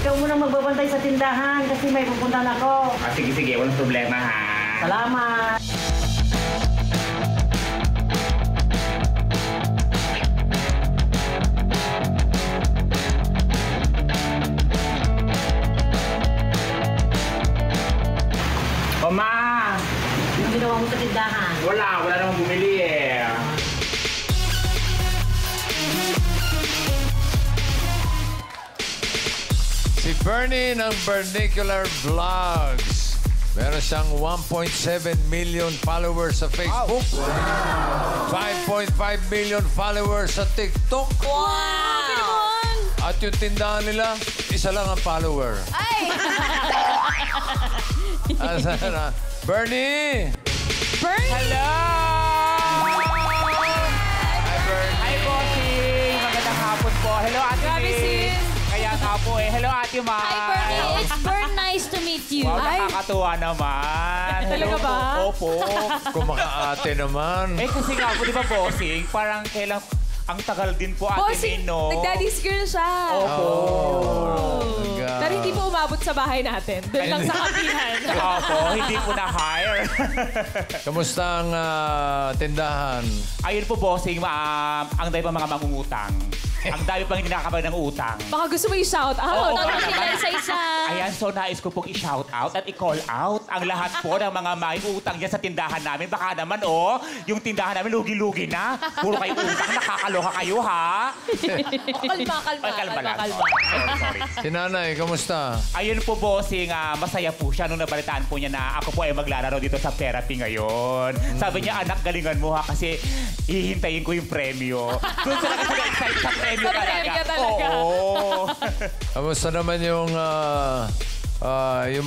Ikaw munang magbabantay sa tindahan kasi may pupuntahan ako. Sige, walang problema ha. Salamat! Mama! Anong ginawa mo sa tindahan? Wala namang bumili eh. Si Bernie ng Vernacular Vlogs. Meron siyang 1.7 million followers sa Facebook. 5.5 million followers sa TikTok. Wow! At yung tindahan nila, isa lang ang follower. Ay! Asan na? Bernie! Bernie! Hello! Hi, Bernie. Hi, Bossing! Magandang hapon po. Hello, Ate Grabe, Liz. sis. Kaya nga po eh. Hello, Ate Ma. Hi, Bernie. It's very nice to meet you. Wow, Ay, nakakatuwa naman. Talaga ba? Opo. Kumakaate naman. Eh, kasi nga po, di ba, Bossing? Parang kailang... Ang tagal din po, Ate bossing, May, no? nag-daddy's girl siya. Opo. Pero hindi po umabot sa bahay natin. Doon lang sa kapihan. Opo, hindi po na-hire. Kamusta ang tindahan? Ayun po, Bossing, ang dami pa mga mangungutang. Ang dami pang hindi nakakabag ng utang. Baka gusto mo i-shout out. Oo, Ano baka sila naman. isa-isa? Ayan, so nais ko pong i-shout out at i-call out ang lahat po ng mga may utang dyan sa tindahan namin. Baka naman, yung tindahan namin lugi-lugi na. Puro kayo utang, nakakaloka kayo, ha? Kalma. Ay, kalma lang. Sorry. Si Nanay, kamusta? Ayun po, Bossing, masaya po siya nung nabalitaan po niya na ako po ay maglalaro dito sa therapy ngayon. Sabi niya, anak, galingan mo ha kasi hihintayin ko yung premyo. Doon talaga sila excited sa premyo Sa talaga. premyo talaga. Oo. Kamusta naman yung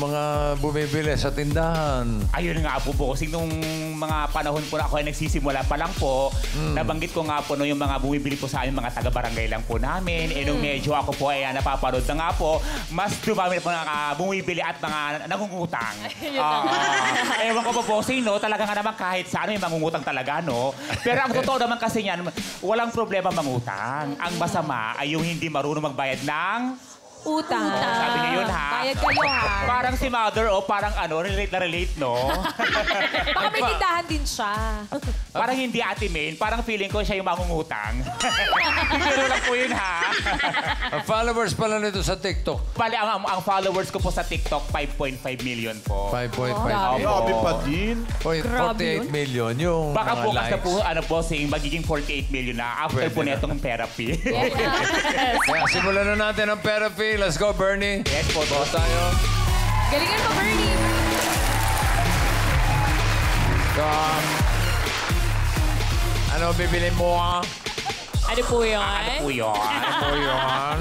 mga bumibili sa tindahan? Ayun nga po, Bossing, nung mga panahon po na ako ay nagsisimula pa lang po, nabanggit ko nga po no, yung mga bumibili po sa amin, mga taga-barangay lang po namin. Eh, nung medyo ako po ay napapanood na nga po, mas dumami na po na bumibili at mga nangungutang. Ewan ko po, Bossing, no? Talaga nga naman kahit saan may mangungutang talaga, no? Pero ang totoo naman kasi niyan, walang problema mangutang. Ang masama ay yung hindi marunong magbayad ng... Utang. Sabi niyo yun, ha? Bayad kayo, ha? Parang si Mother, parang relate na relate, no? Baka may tindahan din siya. Parang hindi Ate Main, parang feeling ko siya yung mangungutang. Pero lang po yun, ha? Ang followers pala nito sa TikTok. Bali, ang followers ko po sa TikTok, 5.5 million po. 5.5 Grabe. Grabe pa din. Grabe 48 million yung Baka mga bukas na likes. po, magiging 48 million na after Pwede po na. netong therapy. Yes. Kaya simulan na natin ang therapy. Let's go, Bernie. Yes po, boss. Tayo. Galingan mo, Bernie. So, ano bibili mo? Ano po yun? Ano po yun? Ano yun?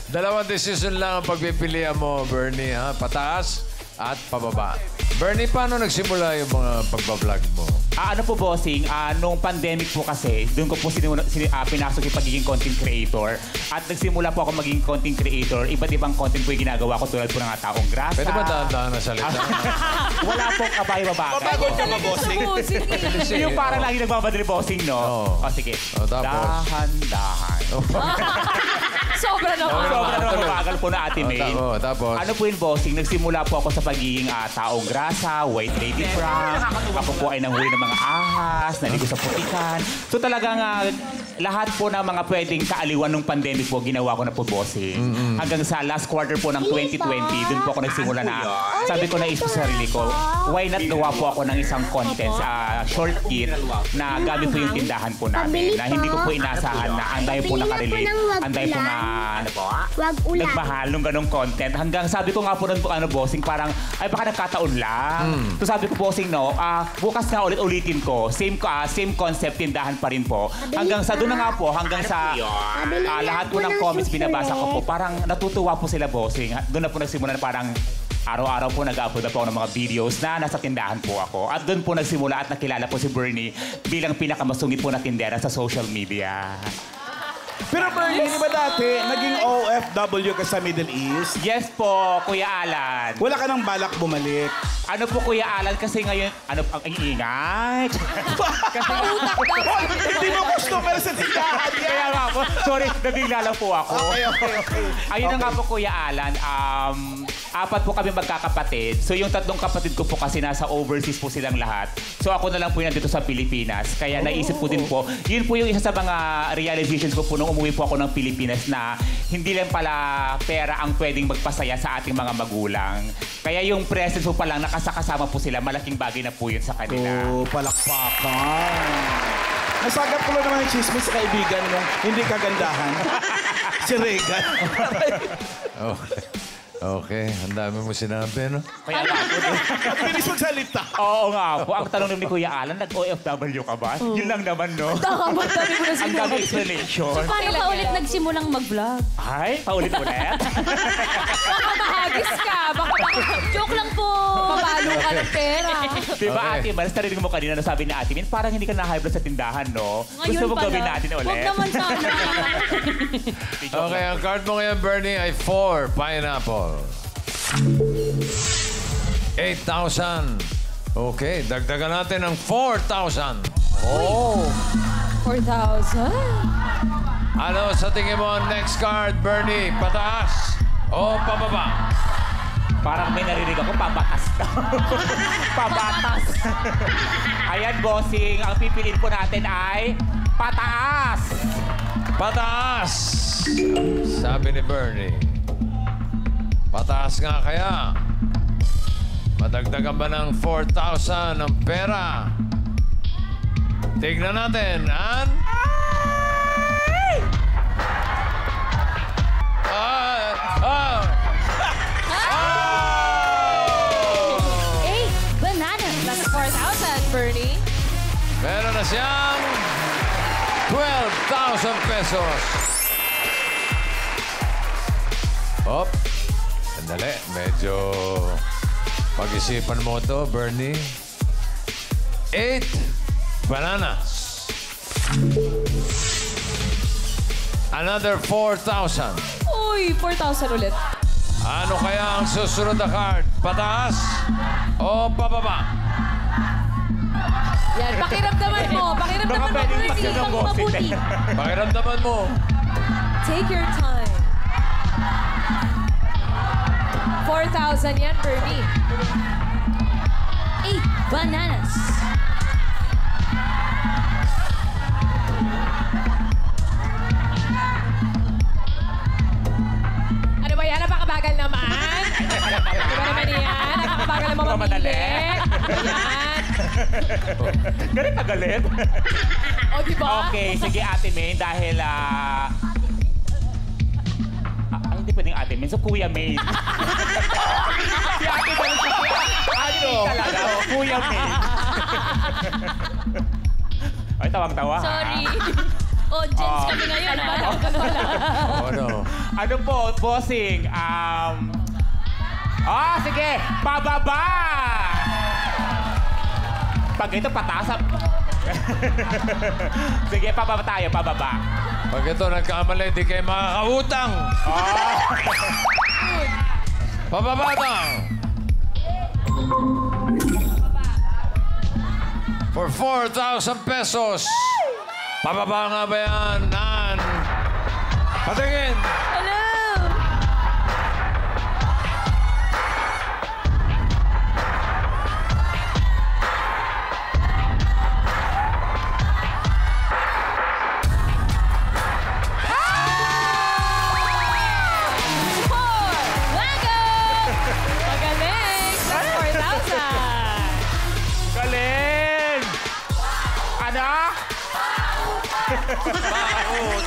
Dalawang decision lang ang pagpipilian mo, Bernie. Ha? Pataas at pababa. Bernie, paano nagsimula yung mga pagbablog mo? Ano po, Bossing, nung pandemic po kasi, doon ko po pinasok yung pagiging content creator. At nagsimula po ako maging content creator. Iba't ibang content po yung ginagawa ko tulad po ng taong grasa. Pwede ba dahan-dahan na salita? Wala pong kabayo-babaga. Mabagal ka ba, Bossing? Sige, Yung parang oh. lagi nagmamadali, Bossing, no? Oo. O, sige. Tapos? Dahan-dahan. Sobra naman. Sobrang mabagal po na Ate May. Tapos? Ano po yung, Bossing? Nagsimula po ako sa pagiging taong grasa, white lady prank. Ako po ay nanghuli ng mga ahas, naligo sa putikan. So talagang lahat po ng mga pwedeng kaaliwan ng pandemic po, ginawa ko na po, Bossing. Hanggang sa last quarter po ng 2020, dun po ako nagsimula na, sabi ko na isip sa sarili ko, why not gawa po ako ng isang content, short kit, na gamit po yung tindahan po namin. Na hindi ko po inasahan na ang dahil po nakarelate, ang dahil po na, nagmahal ng ganong content. Hanggang sabi ko nga po nun po, Bossing, parang, ay baka nagkataon lang. So sabi ko, Bossing, no, bukas nga ulitin ko. Same concept, tindahan pa rin po. Hanggang sa doon na nga po, hanggang sa lahat po ng comments binabasa ko po, parang natutuwa po sila, Bossing. Doon na po nagsimula na parang araw-araw po nag-upload na po ako ng mga videos na nasa tindahan po ako. At doon po nagsimula at nakilala po si Bernie bilang pinakamasungit po na tindera sa social media. Pero Bernie, di ba dati, naging OL OFW ka sa Middle East? Yes po, Kuya Alan. Wala ka nang balak bumalik. Ano po, Kuya Alan, kasi ngayon, ano, ang ingay. Kasi, Hoy, hindi mo customer sa tindahan yan. kaya nga po, sorry, nabigla lang po ako. Okay. Ayun na nga po, Kuya Alan, apat po kami magkakapatid. So yung tatlong kapatid ko po kasi nasa overseas po silang lahat. So ako na lang po yung nandito sa Pilipinas. Kaya naisip ko din po, yun po yung isa sa mga realizations ko po nung umuwi po ako ng Pilipinas na hindi lang pala pera ang pwedeng magpasaya sa ating mga magulang. Kaya yung presence po palang nakasakasama po sila, malaking bagay na po yun sa kanila. Oh, palakpakan. Nasagap ko lang naman yung chismis sa kaibigan mong hindi kagandahan. Si Regan. Okay, ang dami mo sinabi, no? Kaya nga po. At bilis magsalita. Oo nga po. Ang tanong ni Kuya Alan, nag-OFW ka ba? Yun lang naman, no? Tama, dami mo na Ang dami explanation. Paano ka ulit nagsimulang mag-vlog? Ay, paulit-ulit. Baka mahagis ka. Baka Joke lang po. mapalo ka ng pera. Diba, Okay. Ate Maris, narinig mo kanina na sabi ni Ate Min, parang hindi ka na-high blood sa tindahan, no? Gusto mo gawin natin ulit? Huwag naman sana. Okay, ang card mo ngayon, Bernie, ay 4 pineapple. 8,000. Okay, dagdagan natin ng 4,000. 4,000? Ano sa tingin mo ang next card, Bernie? Pataas o pababa? Parang may narinig ako, pabatas daw. Pabatas. Ayan, bossing. Ang pipiliin po natin ay pataas. Pataas! Sabi ni Bernie. Pataas nga kaya. Madagdagan ba ng 4,000 ng pera? Tignan natin, Ann. Hey, banana. That's 4,000, Bernie. Meron na siyang 12,000 pesos. Hop. Sandali. Medyo pag-isipan mo to, Bernie. 8 bananas. Another 4,000. Uy, 4,000 ulit. Ano kaya ang susunod na card? Pataas o pababa? Yan, pakiramdaman mo. Pakiramdaman Baka mo, pwedeng Bernie. magdagdag Ang bossing. mabuti. Pakiramdaman mo. Take your time. 4,000 yan, Bernie. 8 bananas. Ano ba yan? Napakabagal naman. Di ba naman yan? Napakabagal naman Diba madali? mamili. Ayan. Galit na galit. O, di ba? Okay, sige, Ate May, dahil, hindi pwedeng Ate May. So, Kuya May. Si Ate May, Ate May talaga. Kuya May. Ay, tawang-tawa. ha? Sorry. Audience kami ngayon, ha? Oh, no. Ano po, bossing? Sige, pababa! Pag ito, pataas. Sige, pababa tayo, pababa. Pag ito nagkamali, di kayo makakautang. Pababa daw. For 4,000 pesos. Pababa nga ba yan, Nan? Patingin. Hello. Magaling! That's 4,000. Galing! Ano?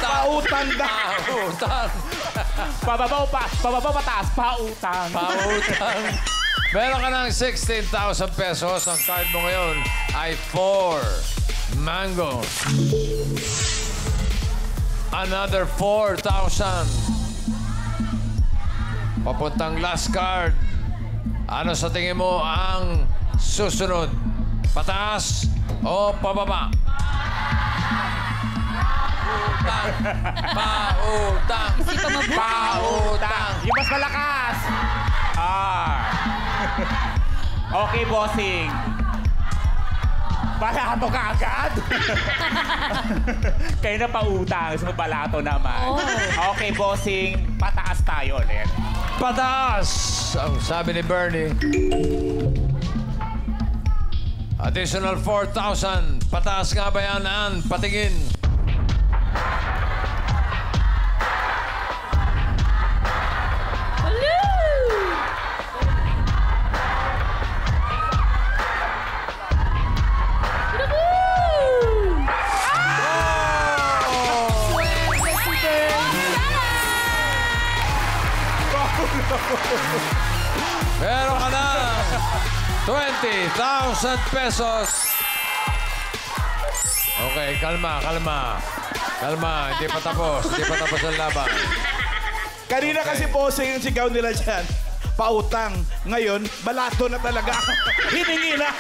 Pautang da. Pautang. Pababa pataas, pautang. Pautang. Meron ka ng 16,000 pesos. Ang card mo ngayon ay 4 mango. Another 4,000. Papuntang last card. Ano sa tingin mo ang susunod? Pataas o pababa? Pautang. Isipan mabuti. Pautang. Yung mas malakas. Okay, bossing. Balato ka agad? Kayo na pautang. So, balato naman. Okay, bossing. Pataas tayo ulit. Pataas! Ang sabi ni Bernie. Additional 4,000. Pataas nga ba yan, Ann? Patingin. Meron ka na 20,000 pesos. Okay, kalma. Hindi pa tapos ang laban. Kanina kasi bossing yung sigaw nila dyan. Pautang. Ngayon, balato na talaga. Hiningi na.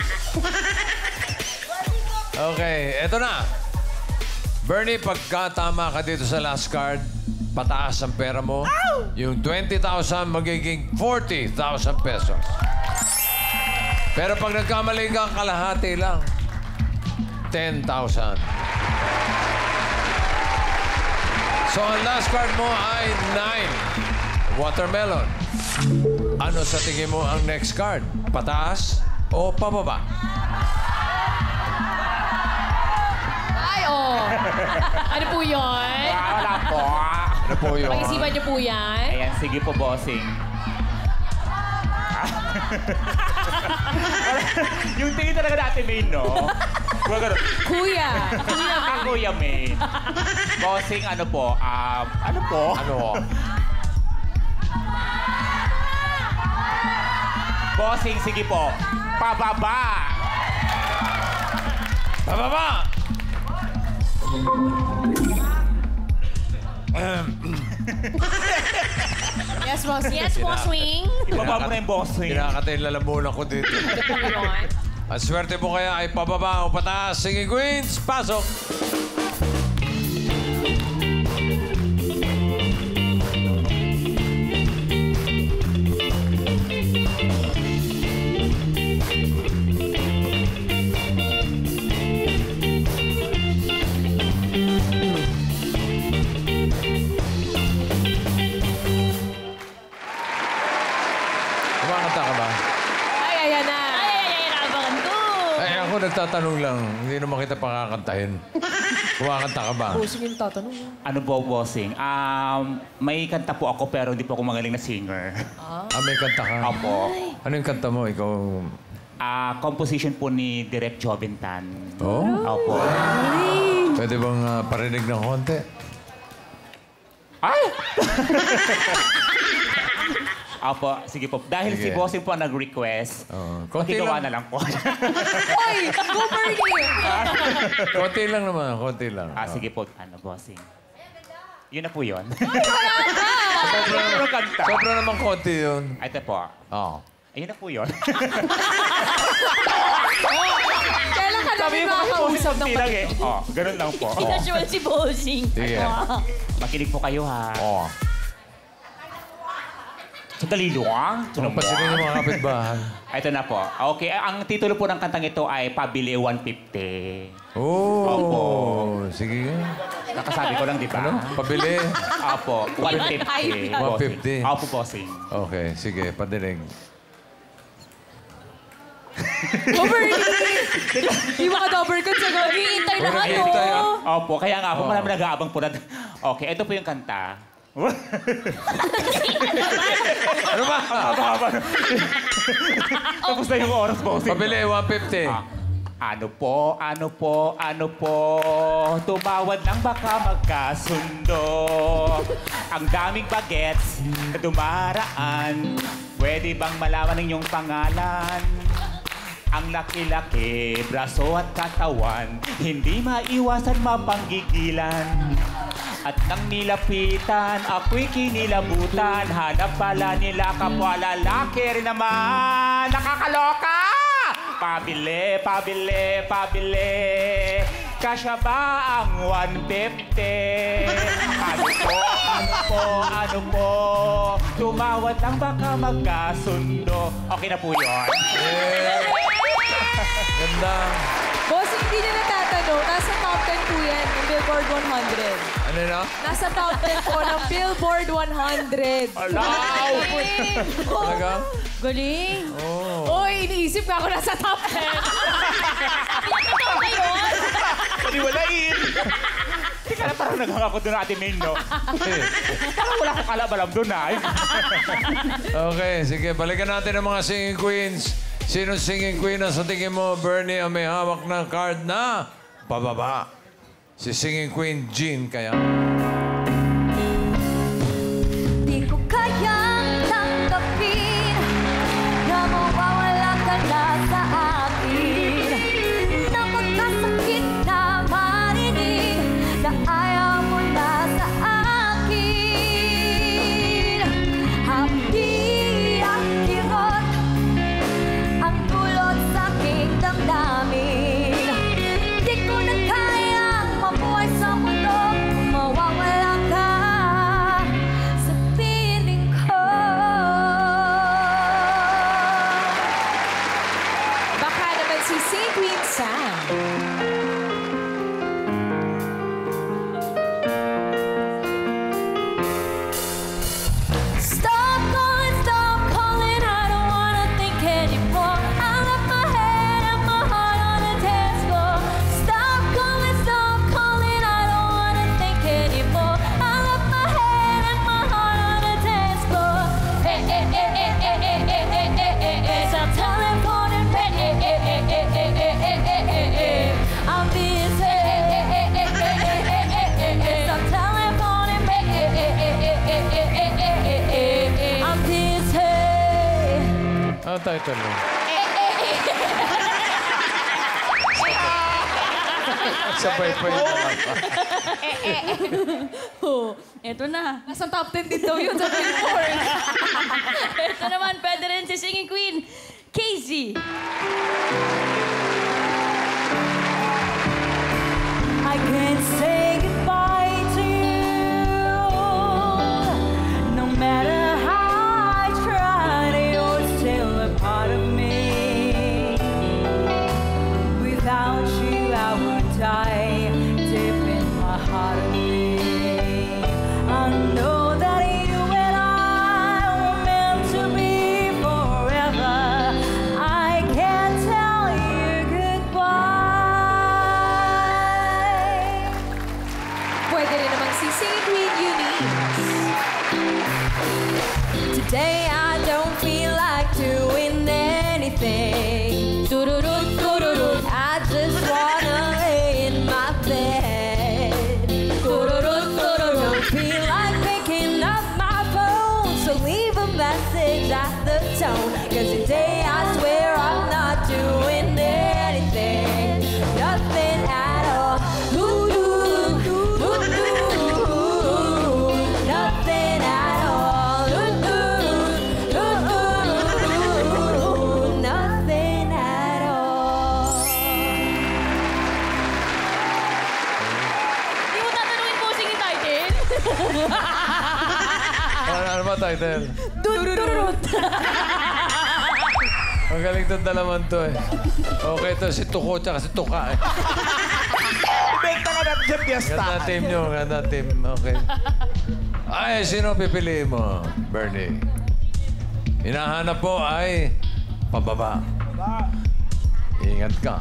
Okay, eto na. Bernie, pagka tama ka dito sa last card, pataas ang pera mo. Yung 20,000 magiging 40,000 pesos. Pero pag nagkamali ka, kalahati lang. 10,000. So, ang last card mo ay 9. Watermelon. Ano sa tingin mo ang next card? Pataas o pababa? Ay, ano po yun? Wala po. Ano po yun? Pag-isipan niyo po yan. Ayan, sige po, bossing. Yung tingin talaga natin, Main, no? Kuya. Kuya Main. Bossing, ano po? Ano po? Ano? Bossing, sige po. Pababa! Pababa! Yes, boss. Yes, boss wing. Ibaba mo na yung bossing. Kinakatay lalamunan ko dito. Ano po yun? Ang swerte mo kaya ay pababa o pataas. Sige, Queens, pasok! Kumakanta ka ba? Ay, ayan na. Ay, rabangan ko. Ay, ako nagtatanong lang. Hindi naman kita pakakantahin. Kumakanta ka ba? Pusing yung tatanong. Ano po, bossing? May kanta po ako pero hindi po ako magaling na singer. May kanta ka? Opo. Ano yung kanta mo? Ikaw... Composition po ni Direk Joventan. Oh? Opo. Pwede bang parinig ng konti? Ay! Opo, sige po. Dahil Sige. si bossing po ang nag-request, Konti magigawa lang. na lang po. Oy! Go, Bernie! Konti lang naman, konti lang. Sige po, bossing. Yun na po yun. Sobra, Ano kanta? sobra naman konti yun. Ito po. Oo. Ayun na po yun. Kailan ka namin makakausap ng lang eh. Ganun lang po. Hindi casual si bossing. Sige. Makinig po kayo ha. Oo. Sandali lang. Ano pa sila yung mga kapitbahay? Ito na po. Okay, ang titulo po ng kantang ito ay Pabili 150. Oh, sige. Kakasabi ko lang, di ba? Ano? Pabili. Opo, 150. 150. Opo, bossing. Okay, sige, padinig. Go, Bernie! Yung mga double cuts sa gawin. Hintay na Wala kayo. hintay, ah. Opo, kaya nga po, marami nag-aabang po na. Okay, ito po yung kanta. Ano ba? Tapos na yung oras, bossing. Pabili, 150. Ano po, tumawad lang baka magkasundo. Ang daming bagets na dumaraan. Pwede bang malaman ninyong pangalan? Ang laki-laki, braso at katawan, hindi maiwasan mapanggigilan. At nang nilapitan, ako'y kinilabutan. Hanap pala nila kapwa lalaki rin naman. Nakakaloka! Pabili, pabili, pabili. Kasya ba ang 150? Ano po? Tumawad lang baka magkasundo. Okay na po yun. Ganda. Boss, hindi niya natatanong. Nasa top 10 po yan ng Billboard 100. Ano na? Nasa top 10 po ng Billboard 100. Alaw! Talaga? Galing. Oy, iniisip ka ako nasa top 10. Totoo ba yun? Paniwalain! Teka na, parang naghang ako doon Ate Ming, no? Parang wala akong kalabalam doon, ha? Okay, sige. Balikan natin ang mga singing queens. Sino singing queen na sa tingin mo, Bernie, ang may hawak ng card na pababa? Si singing queen Jean, kaya? Di ko kayang tanggapin na mawawala ka na sa akin. Na magkasakit na marinig na ayaw mo na sa akin. Hapdi ang kirot ang dulot sa aking damdamin. Di ko na kayang mabuhay sa mundo kung mawawala ka sa piling ko. Baka naman si St. Queen Sam. Stop calling, I don't wanna think anymore. I left my head and my heart on the dance floor. Stop calling, I don't wanna think anymore. I left my head and my heart on the dance floor. Hey, hey, hey, hey, hey, hey, hey, hey, hey, hey, hey. Stop telephoning, hey, hey, hey, hey, hey, hey, hey, hey, hey, hey, hey. I'm busy. Hey, hey, hey, hey, hey, hey, hey, hey, hey, hey. Stop telephoning, hey, hey, hey, hey, hey, hey, hey, hey, hey, hey. I'm busy. Ano title mo? Sabay pa yun. Oh, eto na. Nasa top 10 din daw yun sa Billboard. Ito naman, pwede rin si singing queen, Casey. I can't say goodbye to you. No matter how I try, you're still a part of me. Without you, I would die deep in my heart of me. I know that you and I were meant to be forever. I can't tell you goodbye. Pwede rin naman si Singing Queen Eunice. Today I don't feel like doing anything. Tururut, tururut. I just wanna lay in my bed. Tururut, tururut. Don't feel like picking up my phone, so leave a message at the tone. 'Cause today I swear I'm not doing anything. Nothing at all. Ooh, ooh, ooh, ooh. Nothing at all. Ooh, ooh, ooh, nothing at all. Hindi mo tatanungin po singing title? Ano ba title? Tururut. Magaling itong dalaman to eh. Okay, ito si Tuko tsaka si Tuka eh. Benta ka natin sa piyesta. Ganda team nyo, ganda team. Okay. Ay, sino pipiliin mo, Bernie? Hinahanap po ay pababa. Ingat ka.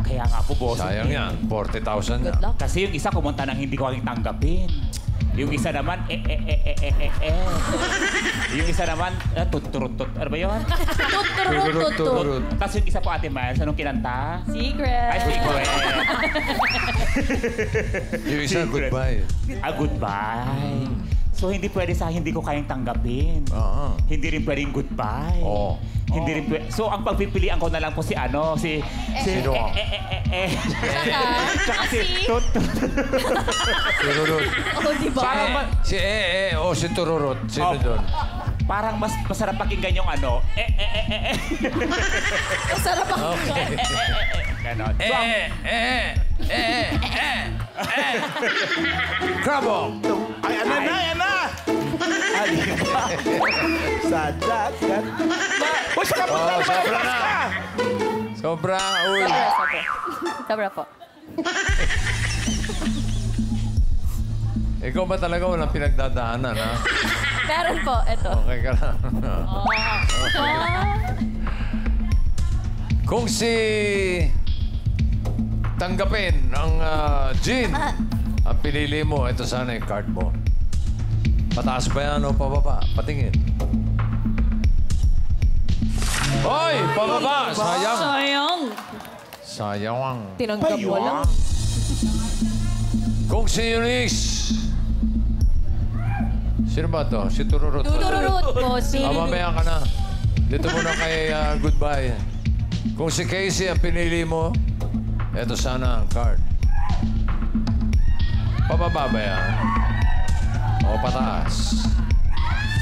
Kaya nga po, boss. Sayang yan. 40,000 na. Kasi yung isa kumunta nang hindi ko aking tanggapin. Yung isa naman, Yung isa naman, tut-turut-tut. Ano ba yun? Tururut. Tapos yung isa po, Ate Miles, anong kinanta? Secret. Ay, secret. Yung isa, goodbye. Goodbye. So, hindi pwede sa hindi ko kayang tanggapin. Oo. Hindi rin pwedeng goodbye. Oo. Hindi rin pwede. So, ang pagpipilian ko na lang po si ano, si Sino? Tsaka si Si? Tut. Tururut. Oh, di ba? Parang Si o si Tururut. Sino doon? parang mas masarap pakinggan yung ano, Masarap ang ganon. So, Krabong! Ay, ano na, yan na! Aliba. Sa dagat. Uy, sa kapunta Oh, na sobra malakas na. ka! Sobra, uy. Sobra po. Ikaw ba talaga walang pinagdadaanan, ha? Meron po, ito. Okay ka lang. Kung si tanggapin ang Jean, ang pinili mo, ito sana yung card mo. Pataas ba yan o pababa? Patingin. Hoy! Pababa! Sayang! Sayang. Sayang. tinanggap mo lang. Kung si Eunice. Sino ba to? Si Tururut. Tururut po, si... Mamaya ka na. Dito muna kay goodbye. Kung si Casey ang pinili mo, eto sana ang card. Pababa ba yan? O pataas?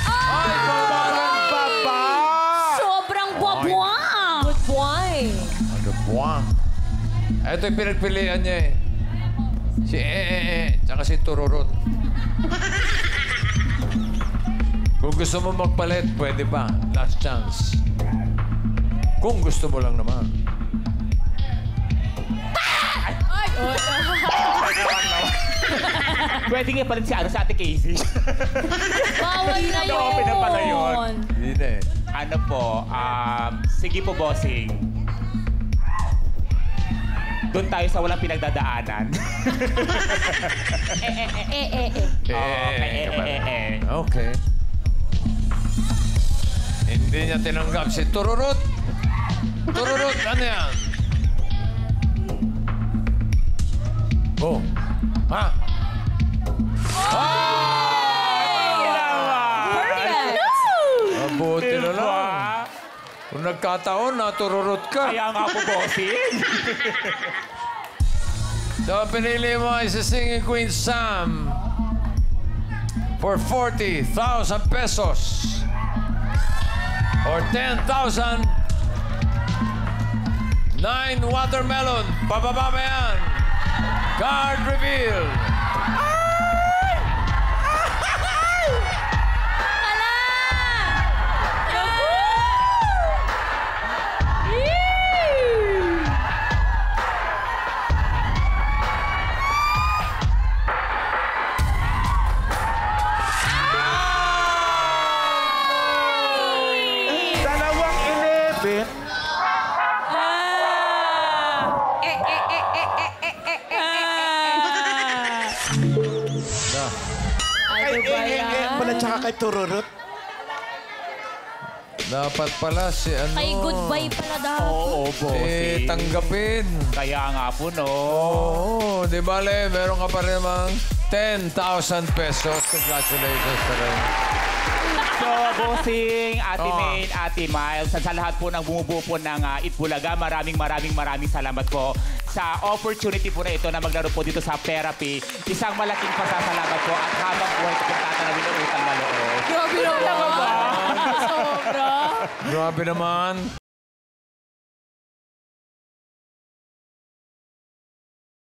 Ay, pababa! Baba! Sobrang bwabwa! Good boy. Ano buwang? Ito yung pinagpilian niya eh. Si tsaka si Tururut. Kung gusto mo magpalit, pwede pa. Last chance. Kung gusto mo lang naman. pwede nga pala si ano, sa Ate Casey. Bawal na yun! Open na pala yun. Hindi na eh. Ano po, sige po, bossing. Doon tayo sa walang pinagdadaanan. Okay. Hindi niya tinanggap si Tururut. Tururut, ano yan? Oh. Ha? Perfect. Mabuti na lang. Kung nagkataon, natururut ka. Kaya nga po, bossing. So, pinili mo ay si Singing Queen Sam for 40,000 pesos. Or 10,000. 9 watermelon. Pababa ba yan? Card reveal. Dalawang 11. Ano ba yan? Pala tsaka kay Tururut. Dapat pala si ano... Kay goodbye pala daw. Oo, bossing. tanggapin. Kaya nga po, no. Oo, di bale, meron ka pa rin mang 10,000 pesos. Congratulations pa rin. So, bossing, Ate Oo. Maine, Ate Miles, sa lahat po ng bumubuo po ng Itbulaga, maraming salamat po sa opportunity po na ito na maglaro po dito sa therapy. Isang malaking pasasalamat po at habang buhay ko pong tatanawin ang utang na loob. Grabe naman. Sobra. Grabe naman.